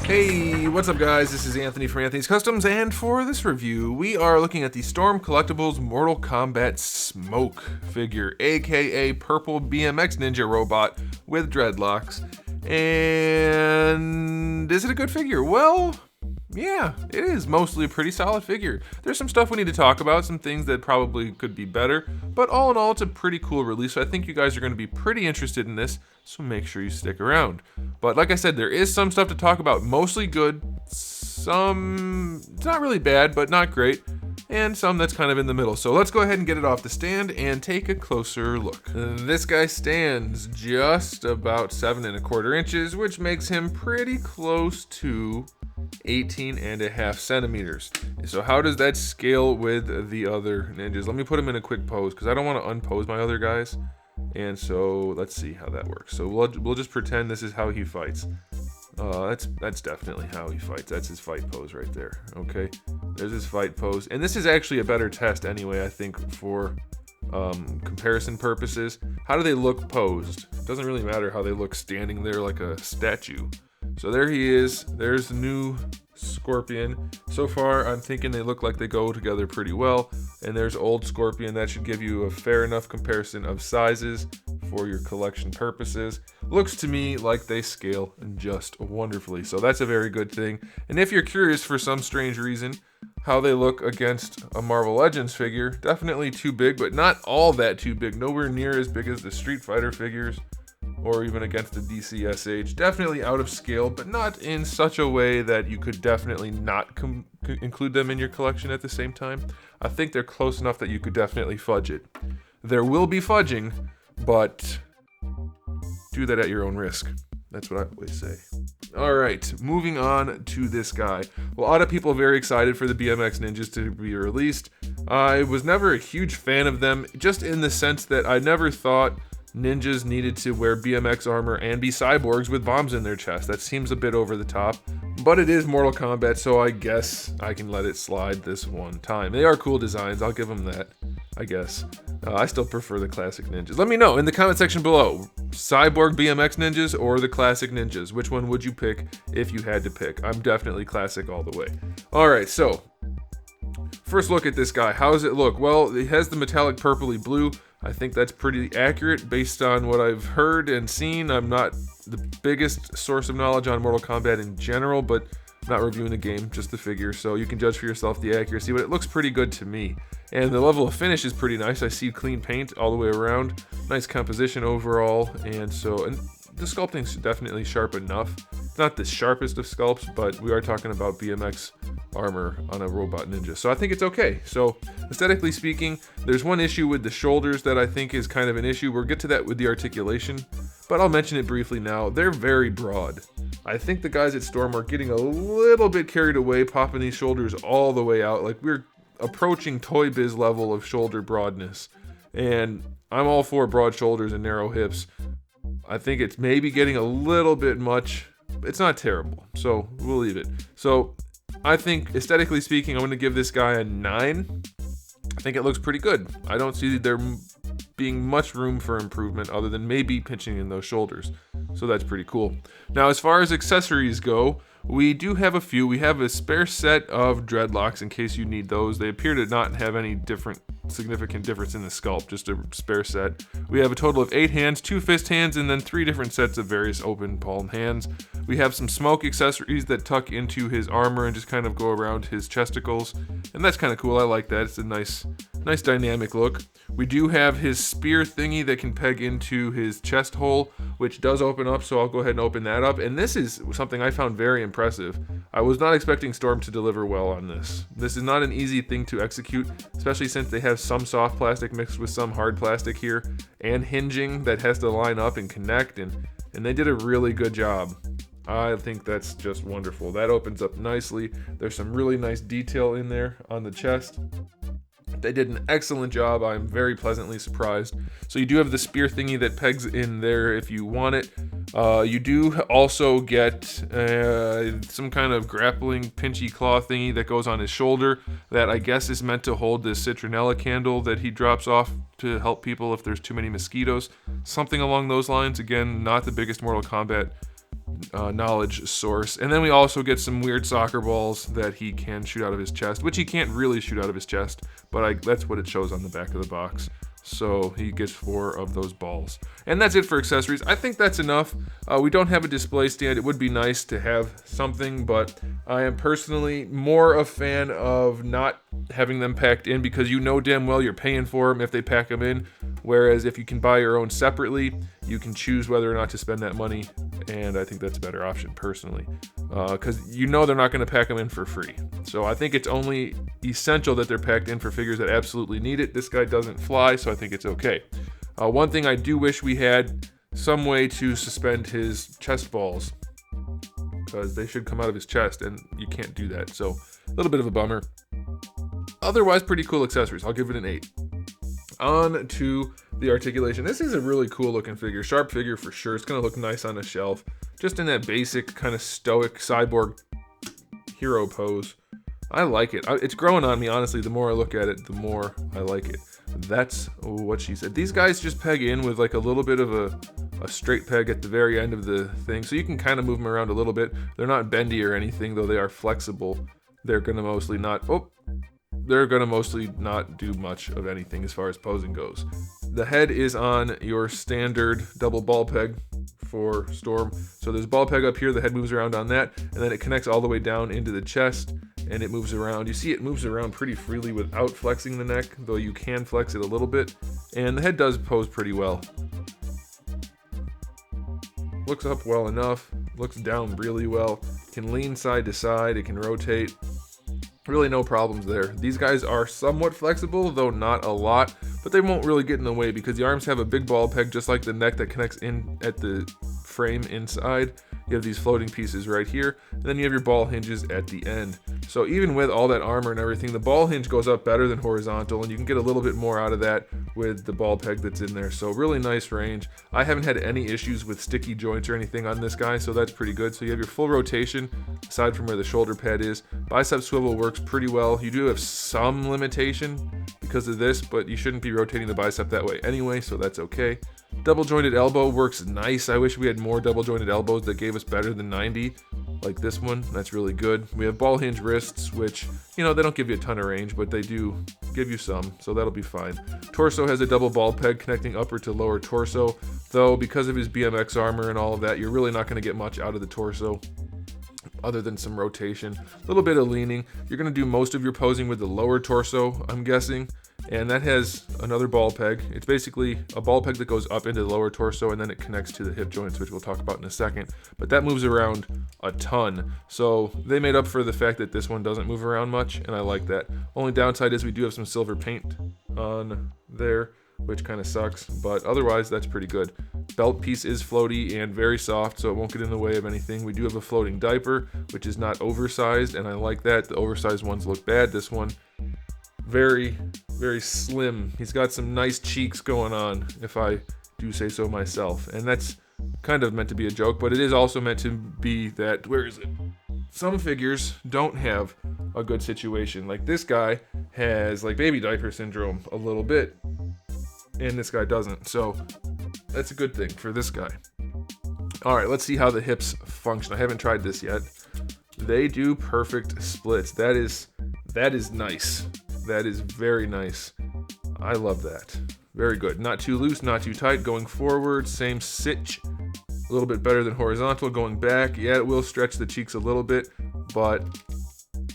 Hey, what's up guys? This is Anthony from Anthony's Customs, and for this review, we are looking at the Storm Collectibles Mortal Kombat Smoke figure, aka Purple BMX Ninja Robot with dreadlocks. And is it a good figure? Well, yeah, it is mostly a pretty solid figure. There's some stuff we need to talk about, some things that probably could be better, but all in all, it's a pretty cool release, so I think you guys are going to be pretty interested in this, so make sure you stick around. But like I said, there is some stuff to talk about, mostly good, some, it's not really bad, but not great, and some that's kind of in the middle. So let's go ahead and get it off the stand and take a closer look. This guy stands just about 7¼ inches, which makes him pretty close to 18.5 centimeters. So how does that scale with the other ninjas? Let me put him in a quick pose because I don't want to unpose my other guys. And so let's see how that works. So we'll just pretend this is how he fights. That's definitely how he fights. That's his fight pose right there. Okay, there's his fight pose. And this is actually a better test anyway, I think, for comparison purposes. How do they look posed? It doesn't really matter how they look standing there like a statue. So there he is. There's the new Scorpion. So far, I'm thinking they look like they go together pretty well. And there's old Scorpion. That should give you a fair enough comparison of sizes for your collection purposes. Looks to me like they scale just wonderfully. So that's a very good thing. And if you're curious for some strange reason how they look against a Marvel Legends figure, definitely too big, but not all that too big. Nowhere near as big as the Street Fighter figures, or even against the DCSH. Definitely out of scale, but not in such a way that you could definitely not include them in your collection at the same time. I think they're close enough that you could definitely fudge it. There will be fudging, but do that at your own risk. That's what I always say. All right, moving on to this guy. Well, a lot of people are very excited for the BMX Ninjas to be released. I was never a huge fan of them, just in the sense that I never thought ninjas needed to wear BMX armor and be cyborgs with bombs in their chest. That seems a bit over the top, but it is Mortal Kombat, so I guess I can let it slide this one time. They are cool designs, I'll give them that, I guess. I still prefer the classic ninjas. Let me know in the comment section below, Cyborg BMX Ninjas or the classic ninjas. Which one would you pick if you had to pick? I'm definitely classic all the way. All right, so first look at this guy. How does it look? Well, it has the metallic purpley blue. I think that's pretty accurate based on what I've heard and seen. I'm not the biggest source of knowledge on Mortal Kombat in general, but I'm not reviewing the game, just the figure, so you can judge for yourself the accuracy, but it looks pretty good to me. And the level of finish is pretty nice. I see clean paint all the way around, nice composition overall, and the sculpting's definitely sharp enough. It's not the sharpest of sculpts, but we are talking about BMX armor on a robot ninja, so I think it's okay. So aesthetically speaking, there's one issue with the shoulders that I think is kind of an issue. We'll get to that with the articulation, but I'll mention it briefly now. They're very broad. I think the guys at Storm are getting a little bit carried away, popping these shoulders all the way out. Like, we're approaching Toy Biz level of shoulder broadness, and I'm all for broad shoulders and narrow hips. I think it's maybe getting a little bit much. It's not terrible, so we'll leave it. So I think aesthetically speaking, I'm going to give this guy a 9. I think it looks pretty good. I don't see there being much room for improvement other than maybe pinching in those shoulders. So that's pretty cool. Now, as far as accessories go, we do have a few. We have a spare set of dreadlocks in case you need those. They appear to not have any significant difference in the sculpt, just a spare set. We have a total of 8 hands, 2 fist hands, and then 3 different sets of various open palm hands. We have some smoke accessories that tuck into his armor and just kind of go around his chesticles, and that's kind of cool. I like that. It's a nice dynamic look. We do have his spear thingy that can peg into his chest hole, which does open up, so I'll go ahead and open that up. And this is something I found very impressive. I was not expecting Storm to deliver well on this. This is not an easy thing to execute, especially since they have some soft plastic mixed with some hard plastic here, and hinging that has to line up and connect, and they did a really good job. I think that's just wonderful. That opens up nicely. There's some really nice detail in there on the chest. They did an excellent job. I'm very pleasantly surprised. So you do have the spear thingy that pegs in there if you want it. You do also get some kind of grappling pinchy claw thingy that goes on his shoulder that I guess is meant to hold this citronella candle that he drops off to help people if there's too many mosquitoes. Something along those lines. Again, not the biggest Mortal Kombat knowledge source. And then we also get some weird soccer balls that he can shoot out of his chest, which he can't really shoot out of his chest, but that's what it shows on the back of the box. So he gets 4 of those balls. And that's it for accessories. I think that's enough. We don't have a display stand. It would be nice to have something, but I am personally more a fan of not having them packed in, because you know damn well you're paying for them if they pack them in. Whereas if you can buy your own separately, you can choose whether or not to spend that money. And I think that's a better option personally, because you know they're not going to pack them in for free. So I think it's only essential that they're packed in for figures that absolutely need it. This guy doesn't fly, so I think it's okay. One thing I do wish we had some way to suspend his chest balls, because they should come out of his chest, and you can't do that. So a little bit of a bummer. Otherwise, pretty cool accessories. I'll give it an 8. On to the articulation. This is a really cool looking figure. Sharp figure for sure. It's going to look nice on a shelf. Just in that basic kind of stoic cyborg hero pose. I like it. It's growing on me, honestly. The more I look at it, the more I like it. That's what she said. These guys just peg in with like a little bit of a straight peg at the very end of the thing. So you can kind of move them around a little bit. They're not bendy or anything, though they are flexible. They're going to mostly not do much of anything as far as posing goes. The head is on your standard double ball peg for Storm. So there's a ball peg up here, the head moves around on that, and then it connects all the way down into the chest, and it moves around. You see it moves around pretty freely without flexing the neck, though you can flex it a little bit, and the head does pose pretty well. Looks up well enough, looks down really well, can lean side to side, it can rotate. Really no problems there. These guys are somewhat flexible, though not a lot, but they won't really get in the way because the arms have a big ball peg just like the neck that connects in at the frame inside. You have these floating pieces right here, and then you have your ball hinges at the end. So even with all that armor and everything, the ball hinge goes up better than horizontal, and you can get a little bit more out of that with the ball peg that's in there. So really nice range. I haven't had any issues with sticky joints or anything on this guy, so that's pretty good. So you have your full rotation, aside from where the shoulder pad is. Bicep swivel works pretty well. You do have some limitation because of this, but you shouldn't be rotating the bicep that way anyway, so that's okay. Double jointed elbow works nice. I wish we had more double jointed elbows that gave us better than 90, like this one. That's really good. We have ball hinge wrists, which, you know, they don't give you a ton of range, but they do give you some, so that'll be fine. Torso has a double ball peg connecting upper to lower torso, though because of his BMX armor and all of that, you're really not going to get much out of the torso other than some rotation, a little bit of leaning. You're going to do most of your posing with the lower torso, I'm guessing. And that has another ball peg. It's basically a ball peg that goes up into the lower torso, and then it connects to the hip joints, which we'll talk about in a second. But that moves around a ton. So they made up for the fact that this one doesn't move around much, and I like that. Only downside is we do have some silver paint on there, which kind of sucks. But otherwise, that's pretty good. Belt piece is floaty and very soft, so it won't get in the way of anything. We do have a floating diaper, which is not oversized, and I like that. The oversized ones look bad. This one, very, very slim. He's got some nice cheeks going on, if I do say so myself. And that's kind of meant to be a joke, but it is also meant to be that, where is it? Some figures don't have a good situation. Like this guy has like baby diaper syndrome a little bit, and this guy doesn't. So that's a good thing for this guy. All right, let's see how the hips function. I haven't tried this yet. They do perfect splits. That is nice. That is very nice. I love that. Very good. Not too loose, not too tight. Going forward, same sitch. A little bit better than horizontal. Going back, yeah, it will stretch the cheeks a little bit, but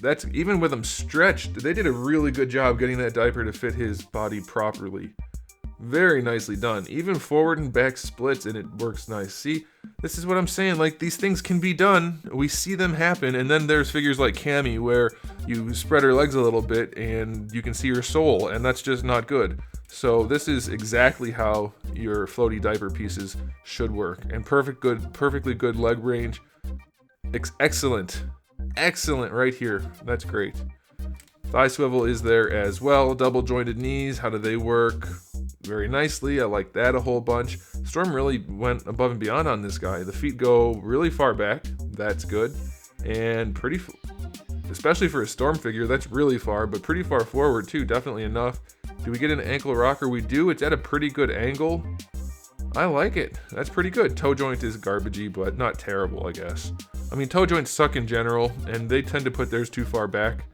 that's even with them stretched. They did a really good job getting that diaper to fit his body properly. Very nicely done. Even forward and back splits, and it works nice. See, this is what I'm saying. Like, these things can be done. We see them happen, and then there's figures like Cammy where you spread her legs a little bit and you can see her soul, and that's just not good. So this is exactly how your floaty diaper pieces should work. And perfectly good leg range. Excellent. Excellent right here. That's great. Thigh swivel is there as well. Double jointed knees, how do they work? Very nicely. I like that a whole bunch. Storm really went above and beyond on this guy. The feet go really far back. That's good. And especially for a Storm figure, that's really far, but pretty far forward too. Definitely enough. Do we get an ankle rocker? We do. It's at a pretty good angle. I like it. That's pretty good. Toe joint is garbagey, but not terrible, I guess. I mean, toe joints suck in general, and they tend to put theirs too far back.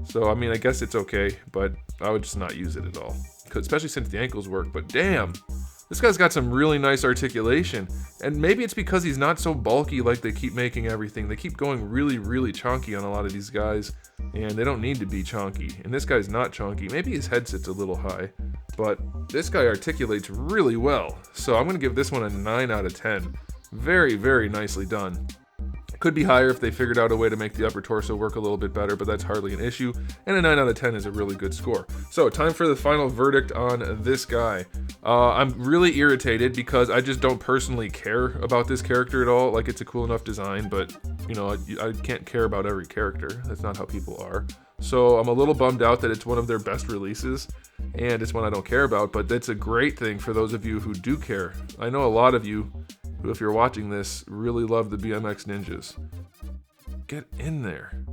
So, I mean, I guess it's okay, but I would just not use it at all. Especially since the ankles work, but damn. This guy's got some really nice articulation, and maybe it's because he's not so bulky like they keep making everything. They keep going really, really chunky on a lot of these guys, and they don't need to be chunky. And this guy's not chunky. Maybe his head sits a little high, but this guy articulates really well. So I'm going to give this one a 9 out of 10. Very, very nicely done. Could be higher if they figured out a way to make the upper torso work a little bit better, but that's hardly an issue, and a 9 out of 10 is a really good score. So, time for the final verdict on this guy. I'm really irritated because I just don't personally care about this character at all. Like, it's a cool enough design, but, you know, I can't care about every character. That's not how people are. So, I'm a little bummed out that it's one of their best releases, and it's one I don't care about, but that's a great thing for those of you who do care. I know a lot of you who, if you're watching this, really love the BMX Ninjas. Get in there.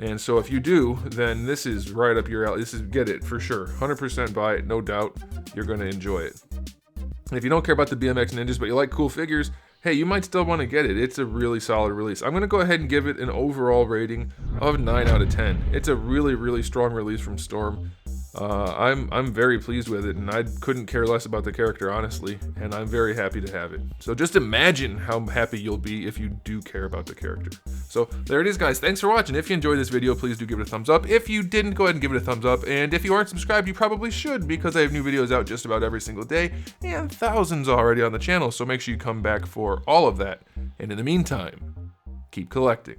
And so if you do, then this is right up your alley. This is, get it, for sure. 100% buy it, no doubt. You're going to enjoy it. And if you don't care about the BMX Ninjas, but you like cool figures, hey, you might still want to get it. It's a really solid release. I'm going to go ahead and give it an overall rating of 9 out of 10. It's a really, really strong release from Storm. I'm very pleased with it, and I couldn't care less about the character, honestly, and I'm very happy to have it. So just imagine how happy you'll be if you do care about the character. So there it is, guys. Thanks for watching. If you enjoyed this video, please do give it a thumbs up. If you didn't, go ahead and give it a thumbs up, and if you aren't subscribed, you probably should, because I have new videos out just about every single day, and thousands already on the channel, so make sure you come back for all of that. And in the meantime, keep collecting.